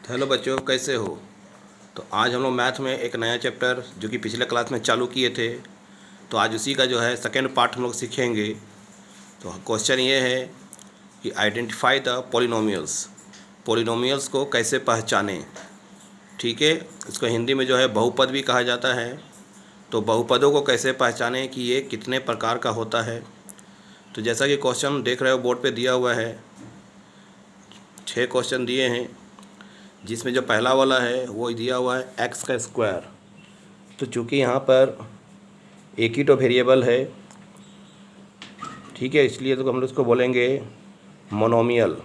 Hello बच्चों, कैसे हो। तो आज हम लोग मैथ में एक नया चैप्टर जो कि पिछले क्लास में चालू किए थे, तो आज उसी का जो है सेकेंड पार्ट हम लोग सीखेंगे। तो क्वेश्चन ये है कि आइडेंटिफाई द पॉलिनोमियल्स। पॉलिनोमियल्स को कैसे पहचानें। ठीक है, इसको हिंदी में जो है बहुपद भी कहा जाता है। तो बहुपदों को कैसे पहचानें कि ये कितने प्रकार का होता है। तो जैसा कि क्वेश्चन देख रहे हो बोर्ड पे दिया हुआ है, 6 क्वेश्चन दिए हैं, जिसमें जो पहला वाला है वो दिया हुआ है एक्स का स्क्वायर। तो चूँकि यहाँ पर एक ही तो वेरिएबल है, ठीक है, इसलिए तो हम लोग इसको बोलेंगे मोनोमियल।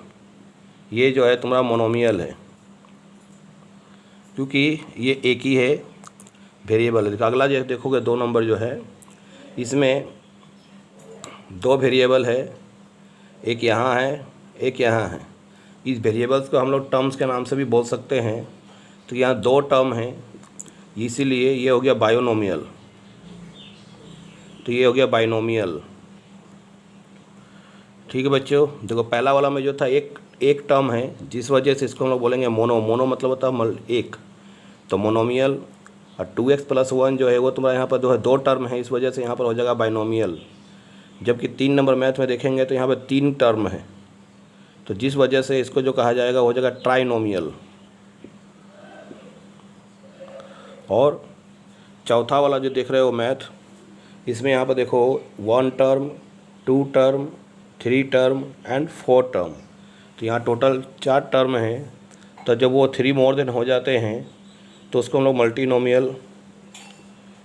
ये जो है तुम्हारा मोनोमियल है क्योंकि ये एक ही है वेरिएबल है। अगला जो देखोगे 2 नंबर जो है, इसमें 2 वेरिएबल है, एक यहाँ है एक यहाँ है। इस वेरिएबल्स को हम लोग टर्म्स के नाम से भी बोल सकते हैं। तो यहाँ 2 टर्म हैं, इसीलिए ये हो गया बायोनोमियल। तो ये हो गया बाइनोमियल। ठीक है बच्चों, देखो पहला वाला में जो था एक टर्म है, जिस वजह से इसको हम लोग बोलेंगे मोनो मतलब होता है एक। तो मोनोमियल। और 2x+1 जो है वो तुम्हारा यहाँ पर जो है 2 टर्म है, इस वजह से यहाँ पर हो जाएगा बाइनोमियल। जबकि 3 नंबर मैथ में देखेंगे तो यहाँ पर 3 टर्म है, तो जिस वजह से इसको जो कहा जाएगा हो जाएगा ट्राइनोमियल। और चौथा वाला जो देख रहे हो मैथ, इसमें यहाँ पर देखो 1 term, 2 term, 3 term and 4 term. तो यहाँ टोटल 4 टर्म हैं। तो जब वो 3 मोर देन हो जाते हैं तो उसको हम लोग मल्टीनोमियल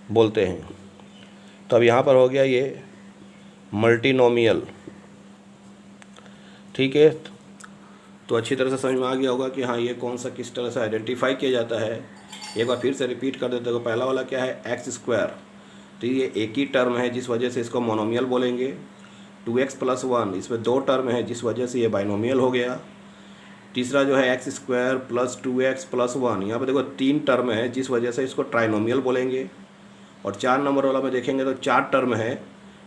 बोलते हैं। तो अब यहाँ पर हो गया ये मल्टीनोमियल। ठीक है, तो अच्छी तरह से समझ में आ गया होगा कि हाँ ये कौन सा किस तरह से आइडेंटिफाई किया जाता है। एक बार फिर से रिपीट कर देते हो। पहला वाला क्या है, एक्स स्क्वायर। तो ये एक ही टर्म है, जिस वजह से इसको मोनोमियल बोलेंगे। 2x+1, इसमें 2 टर्म है, जिस वजह से ये बाइनोमियल हो गया। तीसरा जो है एक्स स्क्वायर प्लस 2x+1, यहाँ पर देखो 3 टर्म है, जिस वजह से इसको ट्राइनोमियल बोलेंगे। और 4 नंबर वाला में देखेंगे तो 4 टर्म है,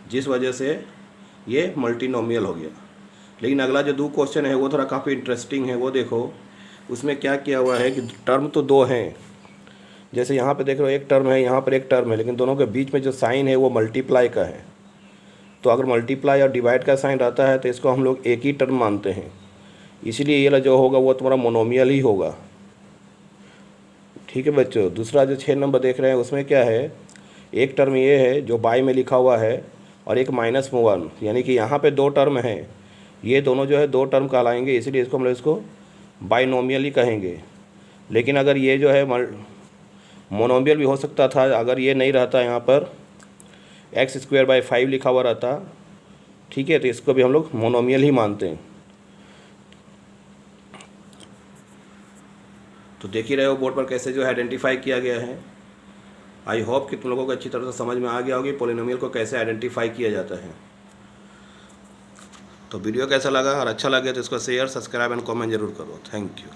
जिस वजह से ये मल्टीनोमियल हो गया। लेकिन अगला जो 2 क्वेश्चन है वो थोड़ा काफ़ी इंटरेस्टिंग है। वो देखो उसमें क्या किया हुआ है कि टर्म तो 2 हैं, जैसे यहाँ पे देख रहे हो एक टर्म है, यहाँ पर एक टर्म है, लेकिन दोनों के बीच में जो साइन है वो मल्टीप्लाई का है। तो अगर मल्टीप्लाई और डिवाइड का साइन रहता है तो इसको हम लोग एक ही टर्म मानते हैं, इसलिए ये जो होगा वो तुम्हारा मोनोमियल ही होगा। ठीक है बच्चों, दूसरा जो 6 नंबर देख रहे हैं उसमें क्या है, एक टर्म ये है जो बाई में लिखा हुआ है और एक -1, यानी कि यहाँ पे 2 टर्म हैं, ये दोनों जो है 2 टर्म कहलाएंगे, इसलिए इसको हम लोग इसको बाइनोमियल ही कहेंगे। लेकिन अगर ये जो है मोनोमियल भी हो सकता था, अगर ये नहीं रहता यहाँ पर x²/5 लिखा हुआ रहता। ठीक है, तो इसको भी हम लोग मोनोमियल ही मानते हैं। तो देख ही रहे हो बोर्ड पर कैसे जो है आइडेंटिफाई किया गया है। आई होप कि तुम लोगों को अच्छी तरह से समझ में आ गया होगी पॉलिनोमियल को कैसे आइडेंटिफाई किया जाता है। तो वीडियो कैसा लगा, और अच्छा लगे तो इसको शेयर, सब्सक्राइब एंड कमेंट जरूर करो। Thank you.